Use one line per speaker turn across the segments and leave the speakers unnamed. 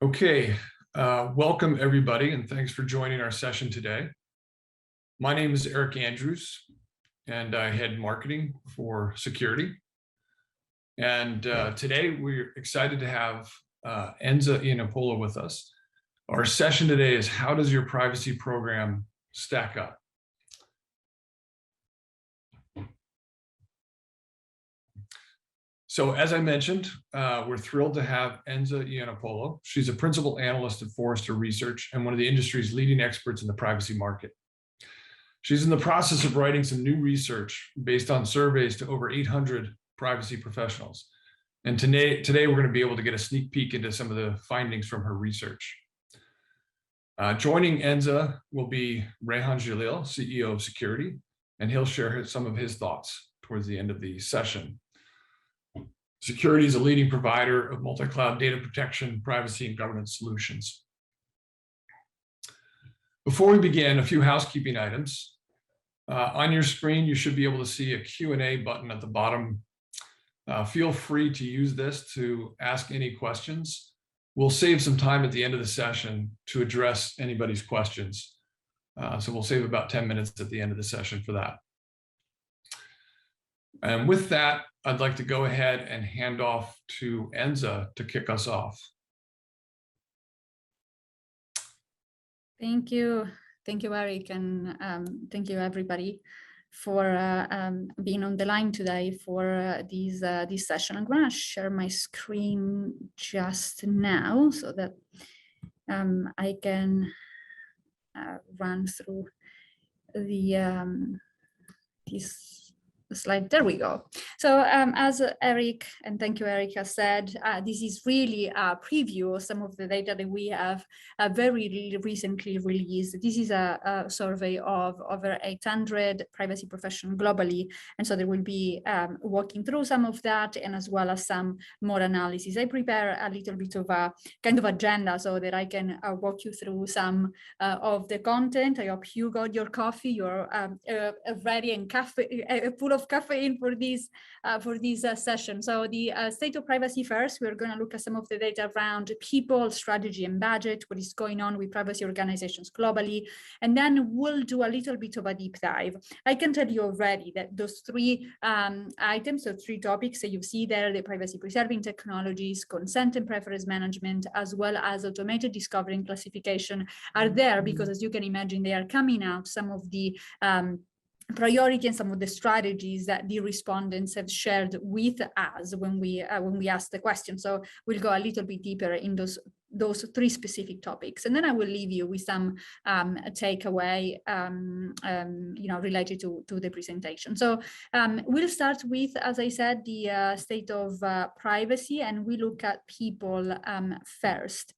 Okay, welcome everybody, and thanks for joining our session today. My name is Eric Andrews, and I head marketing for Securiti. And today we're excited to have Enza Iannopollo with us. Our session today is how does your privacy program stack up? So as I mentioned, we're thrilled to have Enza Iannopollo. She's a principal analyst at Forrester Research and one of the industry's leading experts in the privacy market. She's in the process of writing some new research based on surveys to over 800 privacy professionals. And today we're going to be able to get a sneak peek into some of the findings from her research. Joining Enza will be Rehan Jalil, CEO of Securiti, and he'll share some of his thoughts towards the end of the session. Securiti is a leading provider of multi-cloud data protection, privacy, and governance solutions. Before we begin, a few housekeeping items. On your screen, you should be able to see a Q&A button at the bottom. Feel free to use this to ask any questions. We'll save some time at the end of the session to address anybody's questions. So we'll save about 10 minutes at the end of the session for that. And with that, I'd like to go ahead and hand off to Enza to kick us off.
Thank you, Eric, and thank you everybody for being on the line today for this session. I'm going to share my screen just now so that I can run through the this slide. There we go. So as Eric, and thank you Eric, has said, this is really a preview of some of the data that we have very recently released. This is a survey of over 800 privacy professionals globally, and so there will be walking through some of that, and as well as some more analysis. I prepare a little bit of a kind of agenda so that I can walk you through some of the content. I hope you got your coffee, you're ready and full of caffeine for this session. So the state of privacy first, we're going to look at some of the data around people, strategy, and budget, what is going on with privacy organizations globally, and then we'll do a little bit of a deep dive. I can tell you already that those three items, or three topics that you see there, the privacy preserving technologies, consent and preference management, as well as automated discovery and classification, are there because, as you can imagine, they are coming out some of the priority and some of the strategies that the respondents have shared with us when we asked the question. So we'll go a little bit deeper in those three specific topics, and then I will leave you with some takeaway, related to the presentation. So we'll start with, as I said, the state of privacy, and we look at people first.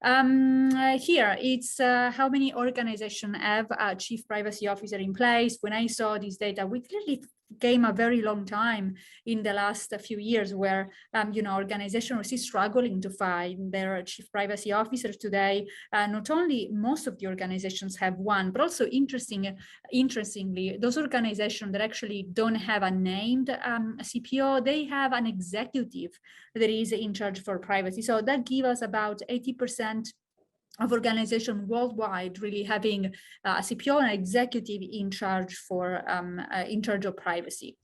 Here it's how many organizations have a chief privacy officer in place. When I saw this data, we clearly came a very long time in the last few years where organizations are still struggling to find their chief privacy officers today. Not only most of the organizations have one, but also interestingly, those organizations that actually don't have a named CPO, they have an executive that is in charge for privacy. So that gives us about 80% of organizations worldwide really having a CPO and executive in charge of privacy.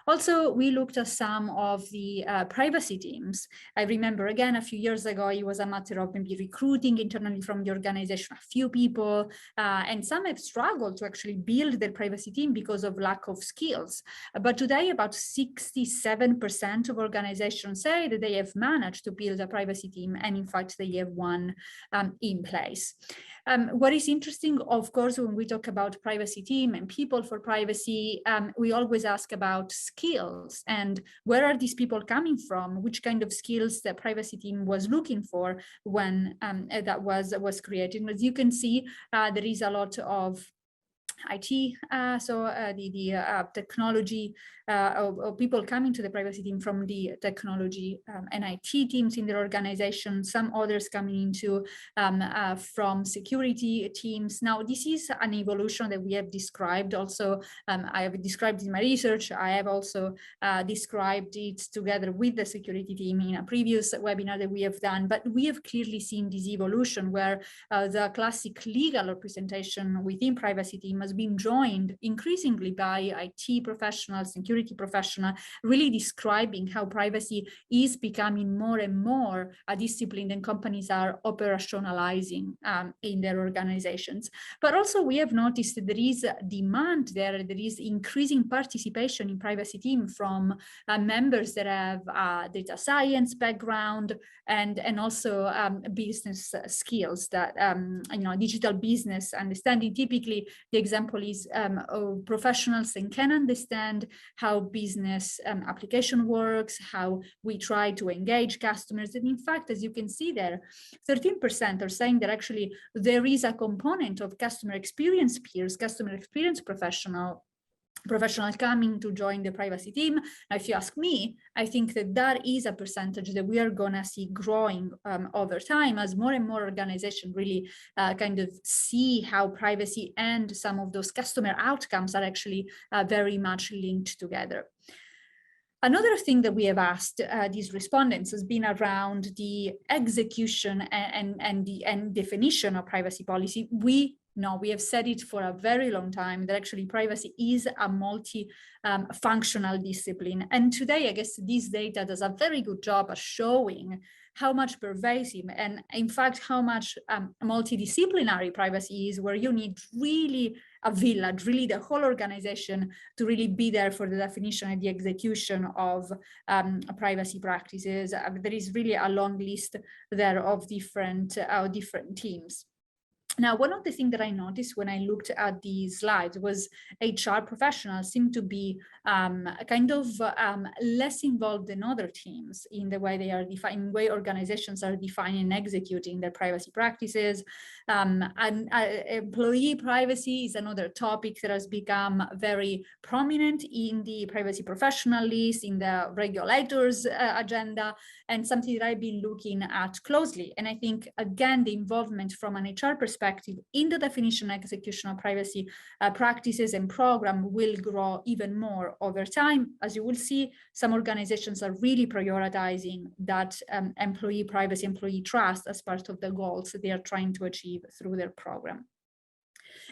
Also, we looked at some of the privacy teams. I remember, again, a few years ago, it was a matter of maybe recruiting internally from the organization, a few people, and some have struggled to actually build their privacy team because of lack of skills. But today, about 67% of organizations say that they have managed to build a privacy team, and in fact, they have one in place. What is interesting, of course, when we talk about privacy team and people for privacy, we always ask about skills and where are these people coming from, which kind of skills the privacy team was looking for when that was created. As you can see, there is a lot of IT, the technology, or people coming to the privacy team from the technology and IT teams in their organization, some others coming into from security teams. Now, this is an evolution that we have described also. I have described in my research. I have also described it together with the security team in a previous webinar that we have done, but we have clearly seen this evolution where the classic legal representation within privacy team has been joined increasingly by IT professionals, security professionals, really describing how privacy is becoming more and more a discipline that companies are operationalizing in their organizations. But also we have noticed that there is demand there is increasing participation in privacy team from members that have data science background and also business skills, that digital business understanding. Typically the example is professionals and can understand how business application works, how we try to engage customers. And in fact, as you can see there, 13% are saying that actually there is a component of customer experience peers, customer experience professional coming to join the privacy team. Now, if you ask me, I think that that is a percentage that we are going to see growing over time as more and more organizations really kind of see how privacy and some of those customer outcomes are actually very much linked together. Another thing that we have asked these respondents has been around the execution and definition of privacy policy. We have said it for a very long time that actually privacy is a multi-functional discipline. And today, I guess this data does a very good job of showing how much pervasive and in fact, how much multidisciplinary privacy is, where you need really a village, really the whole organization to really be there for the definition and the execution of privacy practices. There is really a long list there of different teams. Now, one of the things that I noticed when I looked at these slides was HR professionals seem to be less involved than other teams in the way they are defining, way organizations are defining and executing their privacy practices. Employee privacy is another topic that has become very prominent in the privacy professional list, in the regulators' agenda, and something that I've been looking at closely. And I think, again, the involvement from an HR perspective in the definition and execution of privacy practices and program will grow even more over time. As you will see, some organizations are really prioritizing that employee privacy, employee trust as part of the goals that they are trying to achieve through their program.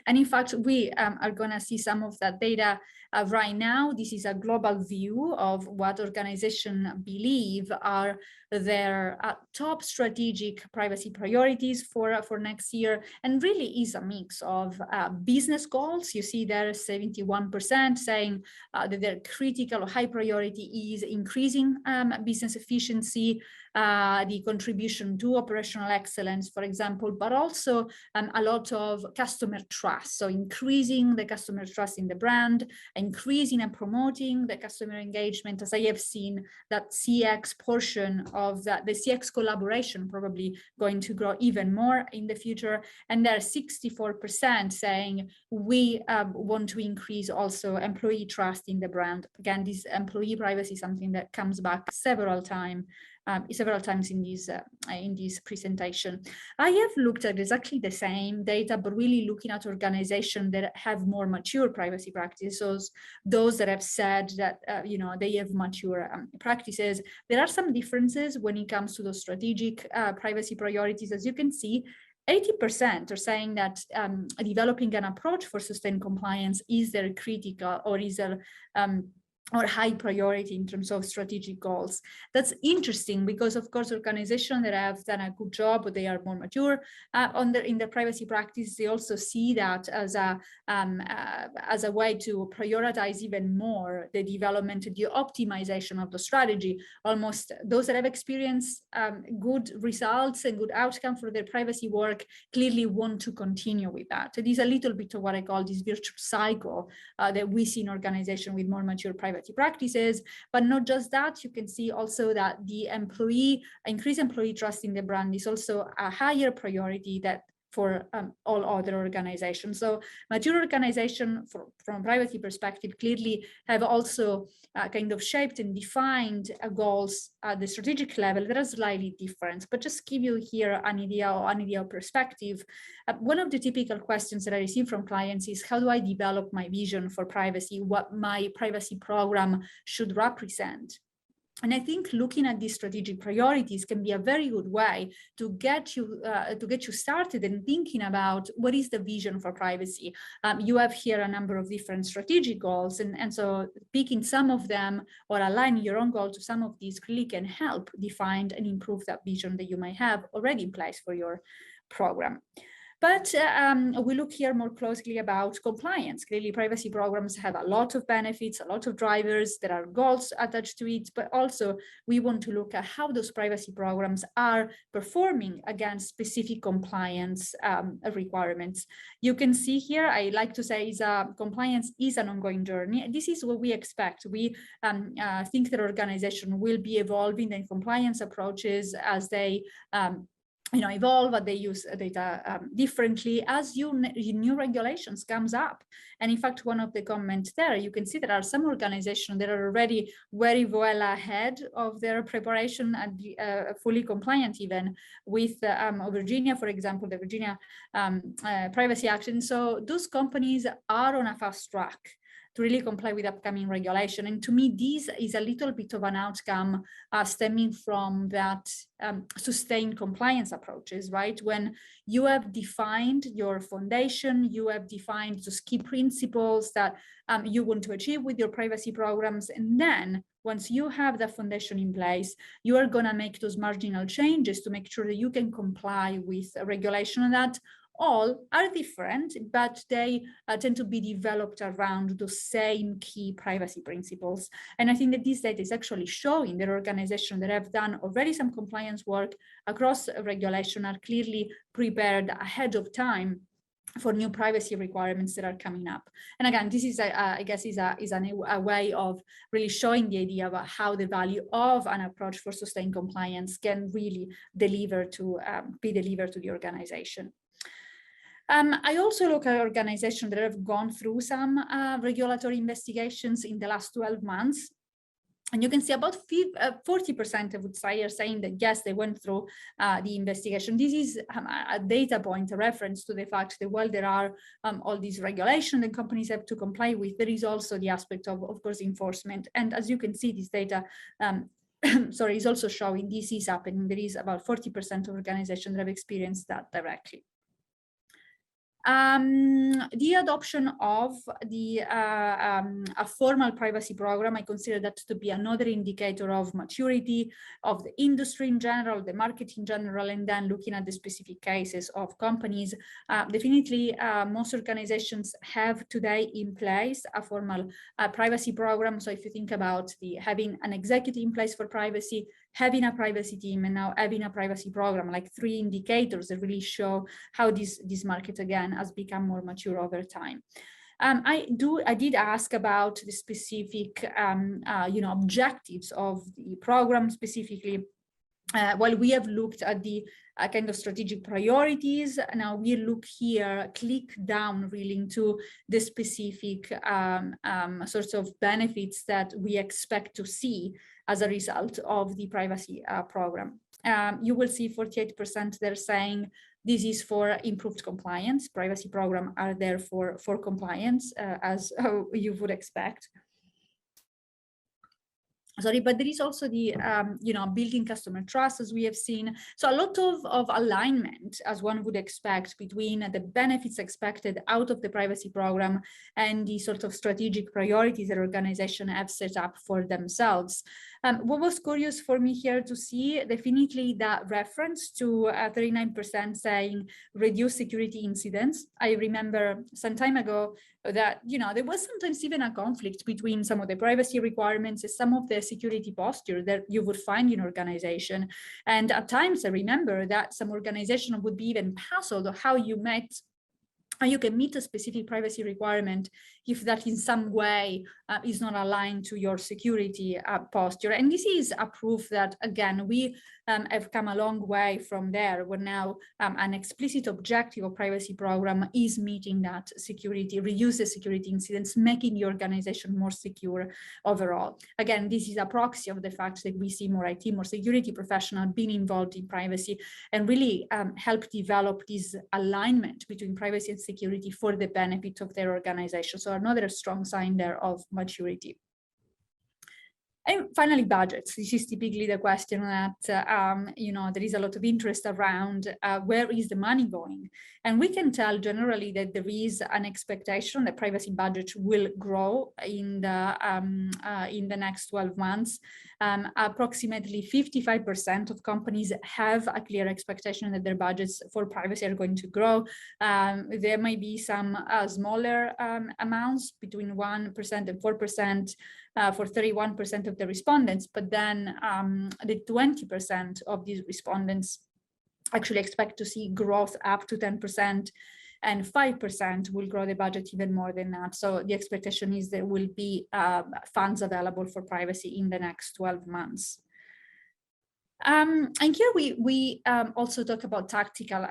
And in fact, we are going to see some of that data right now. This is a global view of what organizations believe are their top strategic privacy priorities for next year, and really is a mix of business goals. You see there 71% saying that their critical or high priority is increasing business efficiency, the contribution to operational excellence, for example, but also a lot of customer trust. So increasing the customer trust in the brand, increasing and promoting the customer engagement. As I have seen, that CX portion of the CX collaboration probably going to grow even more in the future. And there are 64% saying we want to increase also employee trust in the brand. Again, this employee privacy is something that comes back several times in this presentation. I have looked at exactly the same data, but really looking at organizations that have more mature privacy practices, those that have said that they have mature practices. There are some differences when it comes to those strategic privacy priorities. As you can see, 80% are saying that developing an approach for sustained compliance is their critical or is their or high priority in terms of strategic goals. That's interesting because, of course, organizations that have done a good job, but they are more mature in their privacy practice, they also see that as a way to prioritize even more the development, the optimization of the strategy. Almost those that have experienced good results and good outcome for their privacy work clearly want to continue with that. It is a little bit of what I call this virtuous cycle that we see in organizations with more mature privacy practices. But not just that, you can see also that the increased employee trust in the brand is also a higher priority that for all other organizations. So mature organizations from a privacy perspective clearly have also kind of shaped and defined goals at the strategic level that are slightly different. But just give you here an idea of perspective. One of the typical questions that I receive from clients is, how do I develop my vision for privacy, what my privacy program should represent? And I think looking at these strategic priorities can be a very good way to get you started in thinking about what is the vision for privacy. You have here a number of different strategic goals, and so picking some of them or aligning your own goal to some of these really can help define and improve that vision that you might have already in place for your program. But we look here more closely about compliance. Clearly, privacy programs have a lot of benefits, a lot of drivers. There are goals attached to it, but also we want to look at how those privacy programs are performing against specific compliance requirements. You can see here, I like to say, compliance is an ongoing journey. This is what we expect. We think that organization will be evolving their compliance approaches as they evolve, but they use data differently as new regulations comes up. And in fact, one of the comments there, you can see there are some organizations that are already very well ahead of their preparation and fully compliant even with Virginia, for example, the Virginia Privacy Act. And so those companies are on a fast track to really comply with upcoming regulation. And to me, this is a little bit of an outcome stemming from that sustained compliance approaches, right? When you have defined your foundation, you have defined those key principles that you want to achieve with your privacy programs. And then once you have that foundation in place, you are gonna make those marginal changes to make sure that you can comply with a regulation that all are different, but they tend to be developed around those same key privacy principles. And I think that this data is actually showing that organizations that have done already some compliance work across regulation are clearly prepared ahead of time for new privacy requirements that are coming up. And again, this is, I guess, a way of really showing the idea about how the value of an approach for sustained compliance can really be delivered to the organization. I also look at organizations that have gone through some regulatory investigations in the last 12 months. And you can see about 40%, I would say, are saying that, yes, they went through the investigation. This is a data point, a reference to the fact that while there are all these regulations that companies have to comply with, there is also the aspect of course, enforcement. And as you can see, this data sorry, is also showing this is happening. There is about 40% of organizations that have experienced that directly. The adoption of a formal privacy program, I consider that to be another indicator of maturity of the industry in general, the market in general, and then looking at the specific cases of companies. Definitely, most organizations have today in place a formal privacy program. So if you think about having an executive in place for privacy, having a privacy team, and now having a privacy program, like 3 indicators that really show how this market again has become more mature over time. I did ask about the specific objectives of the program specifically. While we have looked at the kind of strategic priorities, now we look here, click down really into the specific sorts of benefits that we expect to see as a result of the privacy program. You will see 48% they're saying this is for improved compliance. Privacy programs are there for compliance, as you would expect. Sorry, but there is also the, building customer trust, as we have seen. So a lot of alignment, as one would expect, between the benefits expected out of the privacy program and the sort of strategic priorities that organizations have set up for themselves. What was curious for me here to see, definitely that reference to 39% saying reduce security incidents. I remember some time ago that, there was sometimes even a conflict between some of the privacy requirements and some of the security posture that you would find in organization. And at times I remember that some organization would be even puzzled how you can meet a specific privacy requirement if that in some way is not aligned to your security posture. And this is a proof that, again, we have come a long way from there, where now an explicit objective of privacy program is meeting that security, reduces security incidents, making the organization more secure overall. Again, this is a proxy of the fact that we see more IT, more security professionals being involved in privacy and really help develop this alignment between privacy and security for the benefit of their organization. So another strong sign there of maturity. And finally, budgets. This is typically the question that, there is a lot of interest around where is the money going? And we can tell generally that there is an expectation that privacy budgets will grow in the next 12 months. Approximately 55% of companies have a clear expectation that their budgets for privacy are going to grow. There may be some smaller amounts between 1% and 4%. For 31% of the respondents, but then the 20% of these respondents actually expect to see growth up to 10%, and 5% will grow the budget even more than that. So the expectation is there will be funds available for privacy in the next 12 months. And here we also talk about tactical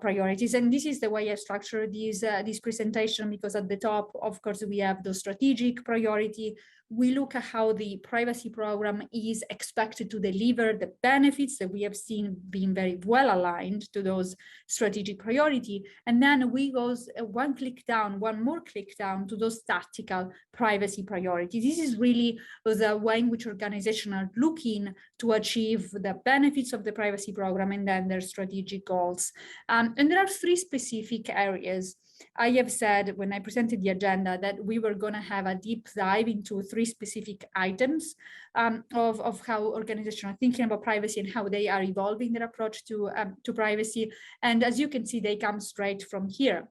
priorities, and this is the way I structure this presentation, because at the top, of course, we have the strategic priority. We look at how the privacy program is expected to deliver the benefits that we have seen being very well aligned to those strategic priority. And then we go one more click down to those tactical privacy priorities. This is really the way in which organizations are looking to achieve the benefits of the privacy program and then their strategic goals. And there are three specific areas. I have said when I presented the agenda that we were going to have a deep dive into three specific items of how organizations are thinking about privacy and how they are evolving their approach to privacy. And as you can see, they come straight from here.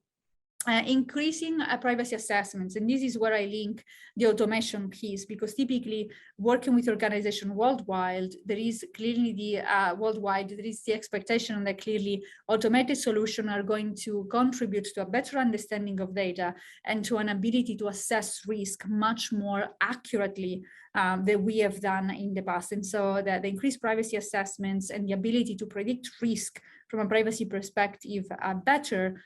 Increasing privacy assessments, and this is where I link the automation piece, because typically working with organizations worldwide, there is clearly the expectation that clearly automated solutions are going to contribute to a better understanding of data and to an ability to assess risk much more accurately than we have done in the past. And so the increased privacy assessments and the ability to predict risk from a privacy perspective better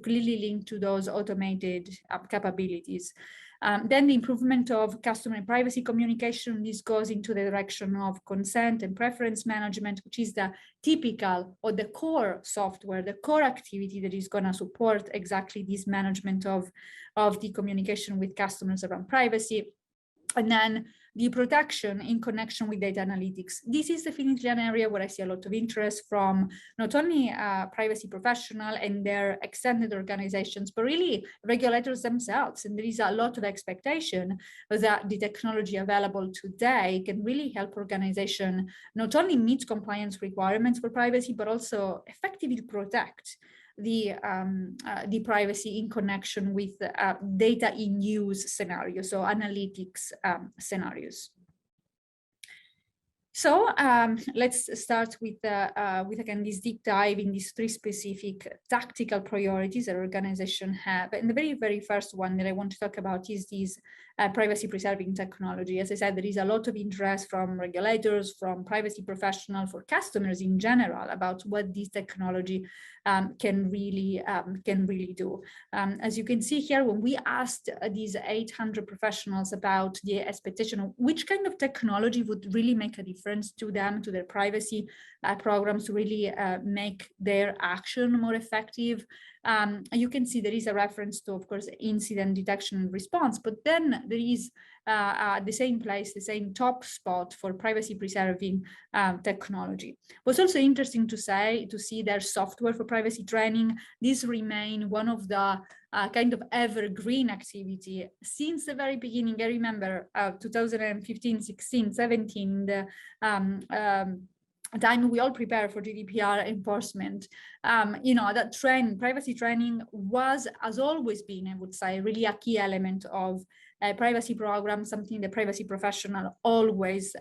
clearly linked to those automated capabilities. Then the improvement of customer privacy communication. This goes into the direction of consent and preference management, which is the typical or the core software, the core activity that is going to support exactly this management of the communication with customers around privacy. And then the protection in connection with data analytics. This is definitely an area where I see a lot of interest from not only privacy professionals and their extended organizations, but really regulators themselves. And there is a lot of expectation that the technology available today can really help organizations not only meet compliance requirements for privacy, but also effectively protect the privacy in connection with data in use scenarios, so analytics scenarios. So let's start with again this deep dive in these three specific tactical priorities that organizations have. And the very first one that I want to talk about is this privacy preserving technology. As I said, there is a lot of interest from regulators, from privacy professionals, for customers in general about what this technology can really do. As you can see here, when we asked these 800 professionals about the expectation of which kind of technology would really make a difference to them, to their privacy programs, to really make their action more effective, you can see there is a reference to, of course, incident detection and response, but then there is the same place, the same top spot for privacy preserving technology. What's also interesting to see their software for privacy training. This remain one of the kind of evergreen activity since the very beginning. I remember 2015, 16, 17, the time we all prepare for GDPR enforcement, that privacy training has always been, I would say, really a key element of privacy program, something the privacy professional always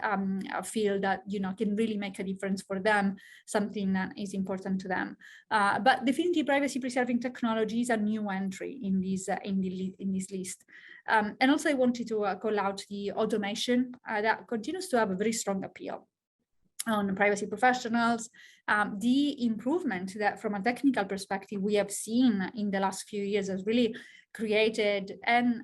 feel that, you know, can really make a difference for them, something that is important to them. But definitely privacy preserving technology is a new entry in this list. And also I wanted to call out the automation that continues to have a very strong appeal on privacy professionals. The improvement that from a technical perspective we have seen in the last few years has really created and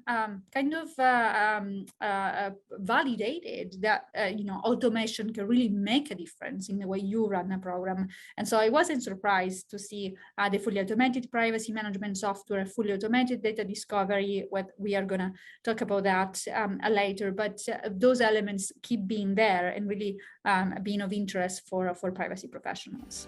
validated that you know, automation can really make a difference in the way you run a program. And so I wasn't surprised to see the fully automated privacy management software, fully automated data discovery. What we are going to talk about that later, but those elements keep being there and really being of interest for privacy professionals.